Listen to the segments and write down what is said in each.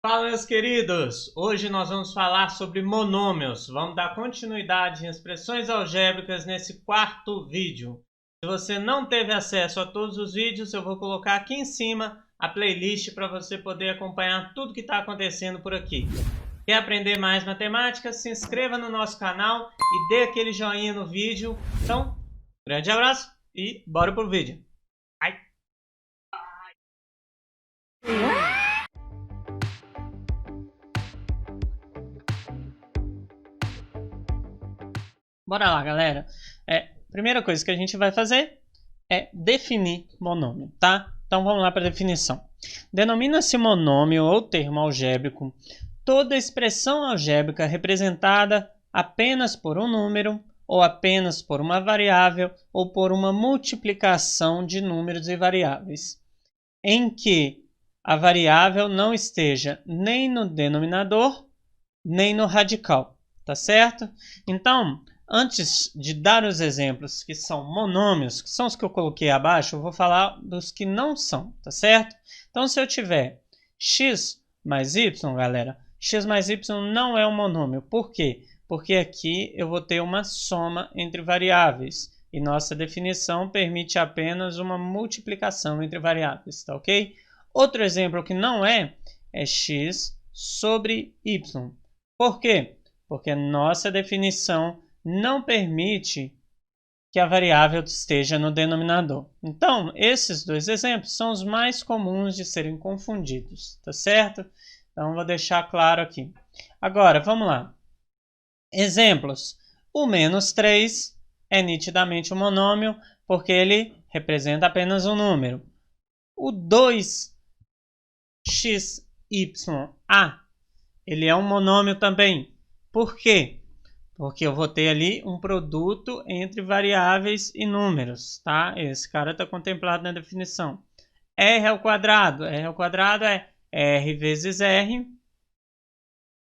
Fala, meus queridos! Hoje nós vamos falar sobre monômios. Vamos dar continuidade em expressões algébricas nesse quarto vídeo. Se você não teve acesso a todos os vídeos, eu vou colocar aqui em cima a playlist para você poder acompanhar tudo que está acontecendo por aqui. Quer aprender mais matemática? Se inscreva no nosso canal e dê aquele joinha no vídeo. Então, grande abraço e bora pro vídeo! Ai. Bora lá, galera. Primeira coisa que a gente vai fazer é definir monômio, tá? Então vamos lá para a definição. Denomina-se monômio ou termo algébrico toda expressão algébrica representada apenas por um número, ou apenas por uma variável, ou por uma multiplicação de números e variáveis, em que a variável não esteja nem no denominador, nem no radical, tá certo? Então, antes de dar os exemplos que são monômios, que são os que eu coloquei abaixo, eu vou falar dos que não são, tá certo? Então, se eu tiver x mais y, galera, x mais y não é um monômio. Por quê? Porque aqui eu vou ter uma soma entre variáveis. E nossa definição permite apenas uma multiplicação entre variáveis, tá ok? Outro exemplo que não é x sobre y. Por quê? Porque nossa definição não permite que a variável esteja no denominador. Então, esses dois exemplos são os mais comuns de serem confundidos, tá certo? Então, vou deixar claro aqui. Agora, vamos lá. Exemplos. O menos 3 é nitidamente um monômio, porque ele representa apenas um número. O 2xya, ele é um monômio também. Por quê? Porque eu vou ter ali um produto entre variáveis e números, tá? Esse cara está contemplado na definição. R ao quadrado é R vezes R,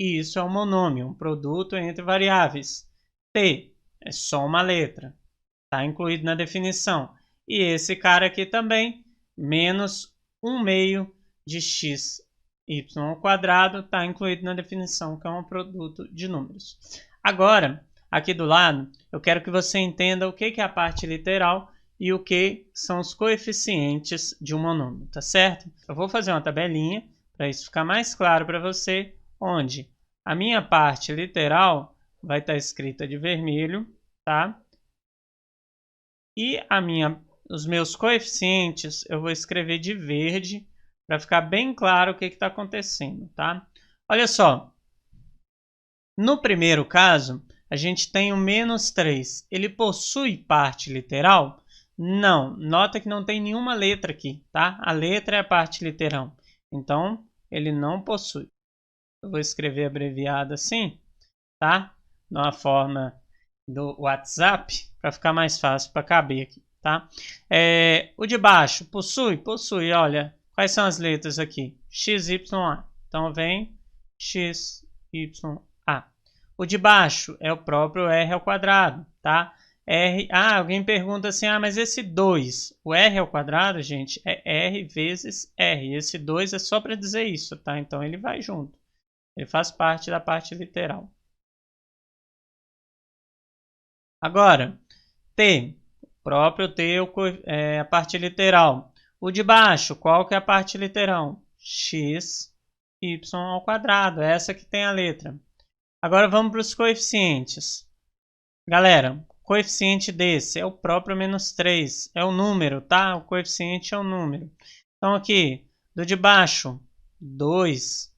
e isso é um monômio, um produto entre variáveis. T é só uma letra, está incluído na definição. E esse cara aqui também, menos 1/2 de x y ao quadrado, está incluído na definição, que é um produto de números. Agora, aqui do lado, eu quero que você entenda o que é a parte literal e o que são os coeficientes de um monômio, tá certo? Eu vou fazer uma tabelinha para isso ficar mais claro para você, onde a minha parte literal vai estar escrita de vermelho, tá? E os meus coeficientes eu vou escrever de verde, para ficar bem claro o que está acontecendo, tá? Olha só. No primeiro caso, a gente tem o menos 3. Ele possui parte literal? Não. Nota que não tem nenhuma letra aqui, tá? A letra é a parte literal. Então, ele não possui. Eu vou escrever abreviado assim, tá? Na forma do WhatsApp, para ficar mais fácil para caber aqui, tá? O de baixo, possui? Possui, olha. Quais são as letras aqui? X, Y, A. Então, vem X, Y, A. O de baixo é o próprio R ao quadrado, tá? Alguém pergunta assim, mas esse 2, o R ao quadrado, gente, é R vezes R. Esse 2 é só para dizer isso, tá? Então, ele vai junto. Ele faz parte da parte literal. Agora, T. O próprio T é a parte literal. O de baixo, qual que é a parte literal? X, Y ao quadrado. Essa que tem a letra. Agora vamos para os coeficientes. Galera, o coeficiente desse é o próprio menos 3. É o número, tá? O coeficiente é o número. Então aqui, do de baixo, 2.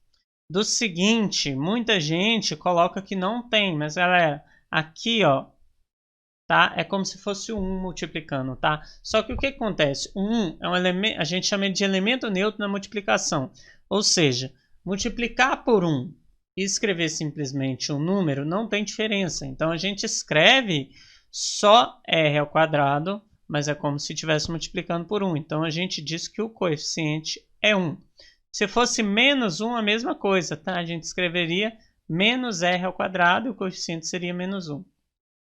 Do seguinte, muita gente coloca que não tem. Mas galera, aqui ó, tá? É como se fosse o 1 multiplicando, tá? Só que o que acontece? O 1 é um elemento, a gente chama de elemento neutro na multiplicação. Ou seja, multiplicar por 1 e escrever simplesmente um número não tem diferença. Então, a gente escreve só r ao quadrado, mas é como se estivesse multiplicando por 1. Então, a gente diz que o coeficiente é 1. Se fosse menos 1, a mesma coisa, tá? A gente escreveria menos r ao quadrado e o coeficiente seria menos 1.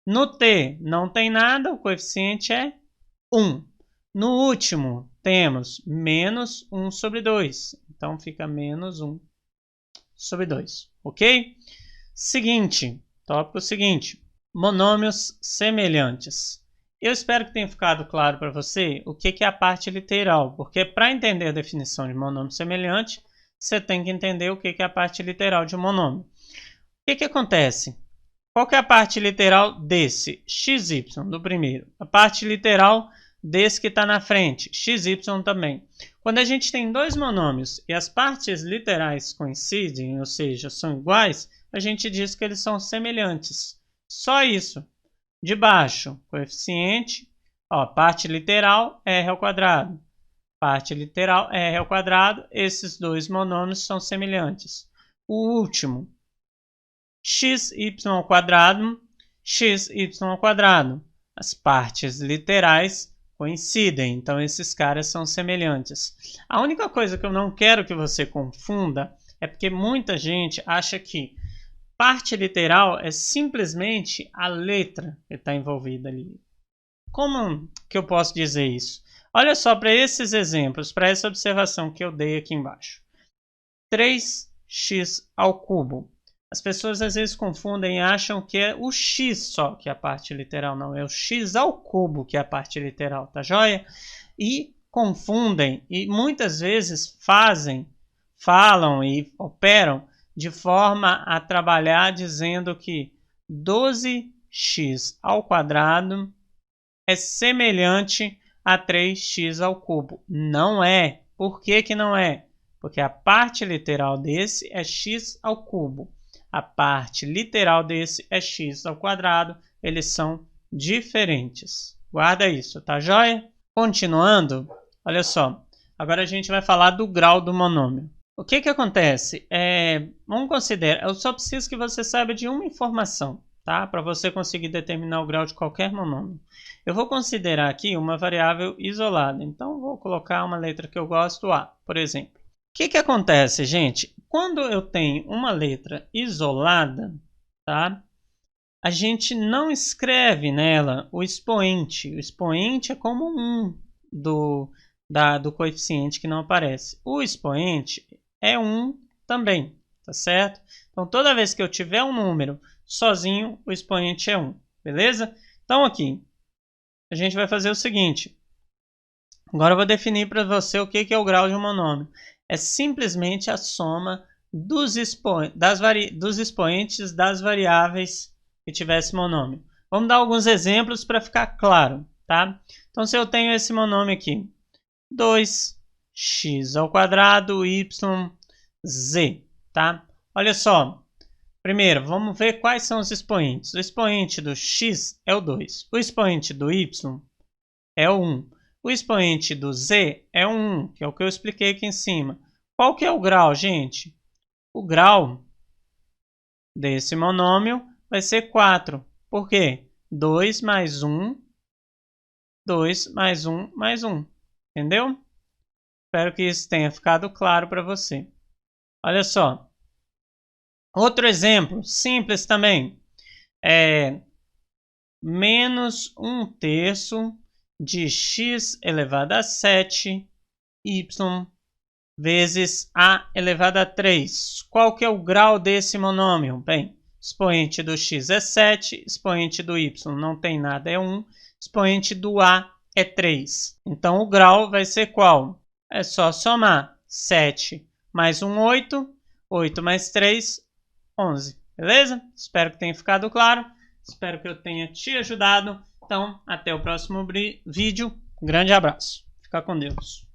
No T não tem nada, o coeficiente é 1. No último, temos menos 1 sobre 2. Então, fica menos 1 sobre 2, ok? Seguinte, tópico seguinte, monômios semelhantes. Eu espero que tenha ficado claro para você o que é a parte literal, porque para entender a definição de monômio semelhante, você tem que entender o que é a parte literal de um monômio. O que acontece? Qual que é a parte literal desse? XY, do primeiro. A parte literal desse que está na frente, XY também. Quando a gente tem dois monômios e as partes literais coincidem, ou seja, são iguais, a gente diz que eles são semelhantes. Só isso. De baixo, coeficiente, ó, parte literal, r ao quadrado. Parte literal, r ao quadrado. Esses dois monômios são semelhantes. O último, xy ao quadrado, xy ao quadrado. As partes literais coincidem, então esses caras são semelhantes. A única coisa que eu não quero que você confunda é porque muita gente acha que parte literal é simplesmente a letra que está envolvida ali. Como que eu posso dizer isso? Olha só para esses exemplos, para essa observação que eu dei aqui embaixo. 3x ao cubo. As pessoas às vezes confundem e acham que é o x só que é a parte literal. Não, é o x ao cubo que é a parte literal, tá joia? E confundem e muitas vezes falam e operam de forma a trabalhar dizendo que 12x ao quadrado é semelhante a 3x ao cubo. Não é. Por que que não é? Porque a parte literal desse é x ao cubo. A parte literal desse é x ao quadrado. Eles são diferentes. Guarda isso, tá joia? Continuando, olha só. Agora a gente vai falar do grau do monômio. O que que acontece? Vamos considerar, eu só preciso que você saiba de uma informação, tá? Para você conseguir determinar o grau de qualquer monômio. Eu vou considerar aqui uma variável isolada. Então, vou colocar uma letra que eu gosto, A, por exemplo. O que que acontece, gente? Quando eu tenho uma letra isolada, tá? A gente não escreve nela o expoente. O expoente é como 1 do coeficiente que não aparece. O expoente é 1 também, tá certo? Então, toda vez que eu tiver um número sozinho, o expoente é 1, beleza? Então, aqui, a gente vai fazer o seguinte. Agora eu vou definir para você o que é o grau de um monômio. É simplesmente a soma dos expoentes das variáveis que tivesse monômio. Vamos dar alguns exemplos para ficar claro, tá? Então, se eu tenho esse monômio aqui, 2x ao quadrado, y, z, tá? Olha só. Primeiro, vamos ver quais são os expoentes. O expoente do x é o 2. O expoente do y é o 1. O expoente do z é o 1, que é o que eu expliquei aqui em cima. Qual que é o grau, gente? O grau desse monômio vai ser 4. Por quê? 2 mais 1, 2 mais 1 mais 1. Entendeu? Espero que isso tenha ficado claro para você. Olha só. Outro exemplo, simples também. É menos 1/3 de x elevado a 7, y vezes a elevado a 3. Qual que é o grau desse monômio? Bem, expoente do x é 7, expoente do y não tem nada, é 1, expoente do a é 3. Então, o grau vai ser qual? É só somar 7 mais 1, 8, 8 mais 3, 11. Beleza? Espero que tenha ficado claro. Espero que eu tenha te ajudado. Então, até o próximo vídeo. Um grande abraço. Fica com Deus.